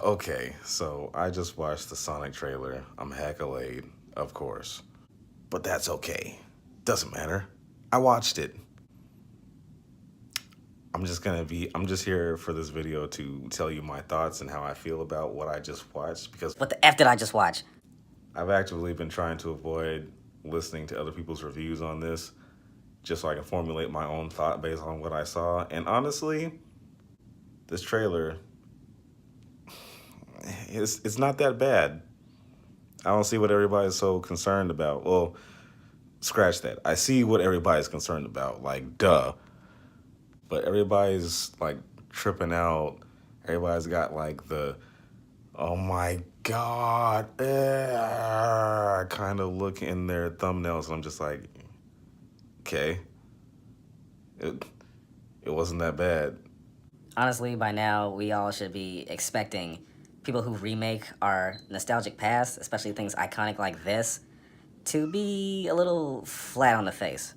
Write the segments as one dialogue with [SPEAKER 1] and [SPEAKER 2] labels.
[SPEAKER 1] Okay, so I just watched the Sonic trailer. I'm hecka late, of course. But that's okay. Doesn't matter. I watched it. I'm just here for this video to tell you my thoughts and how I feel about what I just watched because
[SPEAKER 2] What the F did I just watch?
[SPEAKER 1] I've actively been trying to avoid listening to other people's reviews on this just so I can formulate my own thought based on what I saw. And honestly, this trailer it's not that bad. I don't see what everybody's so concerned about. Well, scratch that. I see what everybody's concerned about, like duh. But everybody's like tripping out. Everybody's got like the oh my god kind of look in their thumbnails, and I'm just like, okay, it it wasn't that bad.
[SPEAKER 2] Honestly, by now, we all should be expecting people who remake our nostalgic past, especially things iconic like this, to be a little flat on the face.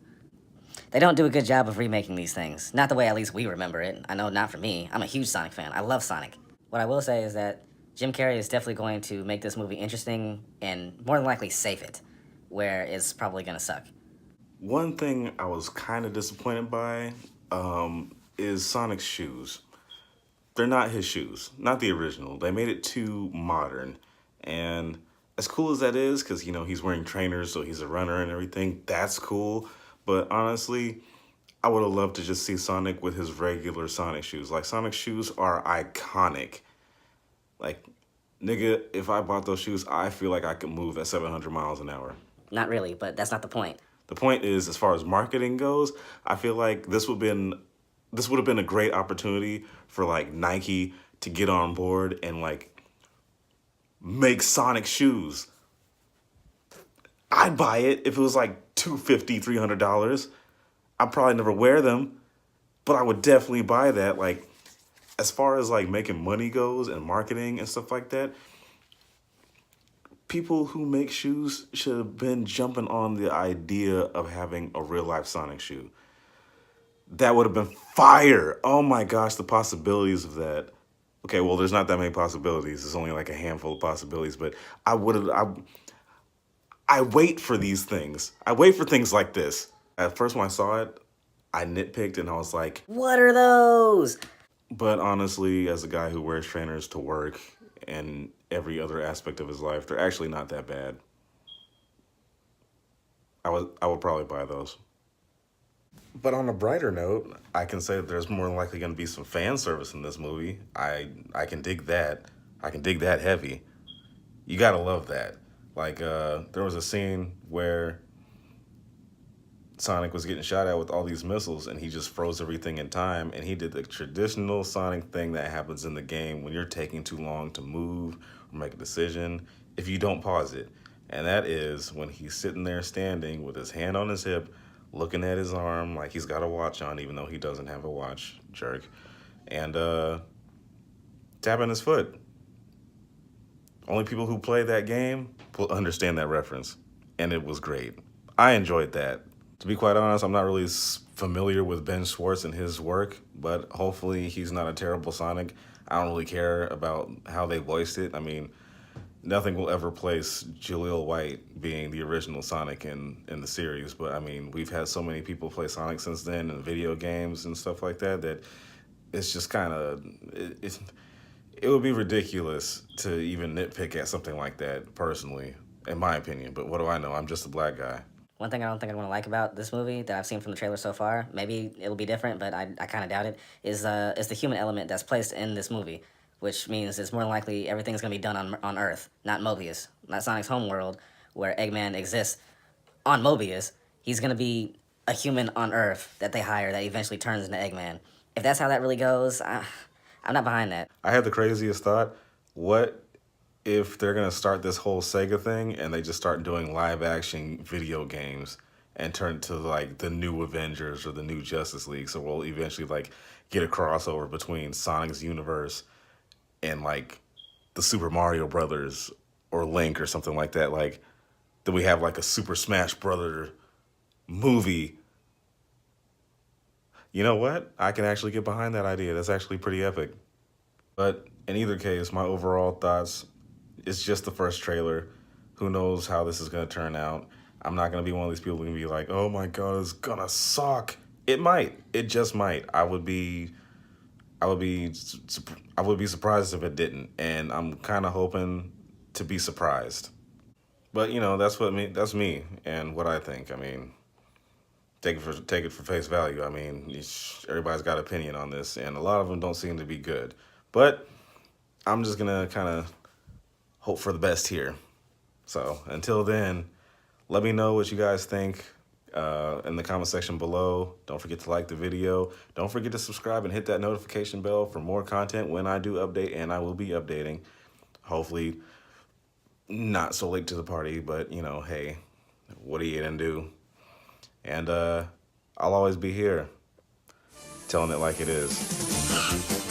[SPEAKER 2] They don't do a good job of remaking these things. Not the way at least we remember it. I know not for me. I'm a huge Sonic fan. I love Sonic. What I will say is that Jim Carrey is definitely going to make this movie interesting and more than likely save it, where it's probably going to suck.
[SPEAKER 1] One thing I was kind of disappointed by is Sonic's shoes. They're not his shoes, not the original. They made it too modern. And as cool as that is, because, you know, he's wearing trainers, so he's a runner and everything, that's cool. But honestly, I would have loved to just see Sonic with his regular Sonic shoes. Like, Sonic shoes are iconic. Like, nigga, if I bought those shoes, I feel like I could move at 700 miles an hour.
[SPEAKER 2] Not really, but that's not the point.
[SPEAKER 1] The point is, as far as marketing goes, I feel like this would have been a great opportunity for like Nike to get on board and like make Sonic shoes. I'd buy it if it was like $250, $300. I'd probably never wear them, but I would definitely buy that. Like, as far as like making money goes and marketing and stuff like that, people who make shoes should have been jumping on the idea of having a real life Sonic shoe. That would have been fire. Oh my gosh, the possibilities of that. Okay, well, there's not that many possibilities. There's only like a handful of possibilities, but I wait for these things. I wait for things like this. At first, when I saw it, I nitpicked and I was like,
[SPEAKER 2] What are those?
[SPEAKER 1] but honestly, as a guy who wears trainers to work and every other aspect of his life, they're actually not that bad. I would probably buy those. But on a brighter note, I can say that there's more than likely going to be some fan service in this movie. I can dig that. I can dig that heavy. You gotta love that. Like there was a scene where Sonic was getting shot at with all these missiles, and he just froze everything in time, and he did the traditional Sonic thing that happens in the game when you're taking too long to move or make a decision if you don't pause it. And that is when he's sitting there standing with his hand on his hip, looking at his arm like he's got a watch on, even though he doesn't have a watch, jerk, and tapping his foot. Only people who play that game will understand that reference, and it was great. I enjoyed that. To be quite honest, I'm not really familiar with Ben Schwartz and his work, but hopefully he's not a terrible Sonic. I don't really care about how they voiced it. I mean, nothing will ever place Jaleel White being the original Sonic in the series, but I mean, we've had so many people play Sonic since then in video games and stuff like that that it's just kind of it would be ridiculous to even nitpick at something like that personally, in my opinion. But what do I know? I'm just a black guy.
[SPEAKER 2] One thing I don't think I'm going to like about this movie that I've seen from the trailer so far, maybe it'll be different, but I kind of doubt it, is the human element that's placed in this movie, which means it's more than likely everything's going to be done on Earth, not Mobius, not Sonic's homeworld, where Eggman exists on Mobius. He's going to be a human on Earth that they hire that eventually turns into Eggman. If that's how that really goes, I'm not behind that.
[SPEAKER 1] I had the craziest thought. What if they're gonna start this whole Sega thing and they just start doing live action video games and turn it to like the new Avengers or the new Justice League? So we'll eventually like get a crossover between Sonic's universe and like the Super Mario Brothers or Link or something like that. Like, then we have like a Super Smash Brother movie. You know what? I can actually get behind that idea. That's actually pretty epic. But in either case, my overall thoughts, it's just the first trailer. Who knows how this is going to turn out? I'm not going to be one of these people who can be like, oh my God, it's going to suck. It might. It just might. I would be I would be surprised if it didn't, and I'm kind of hoping to be surprised. But that's me and what I think. I mean, take it for face value. I mean, everybody's got opinion on this, and a lot of them don't seem to be good. But I'm just gonna kind of hope for the best here. So until then, let me know what you guys think in the comment section below. Don't forget to like the video. Don't forget to subscribe and hit that notification bell for more content when I do update, and I will be updating. Hopefully, not so late to the party, but hey, what are you gonna do? And I'll always be here telling it like it is.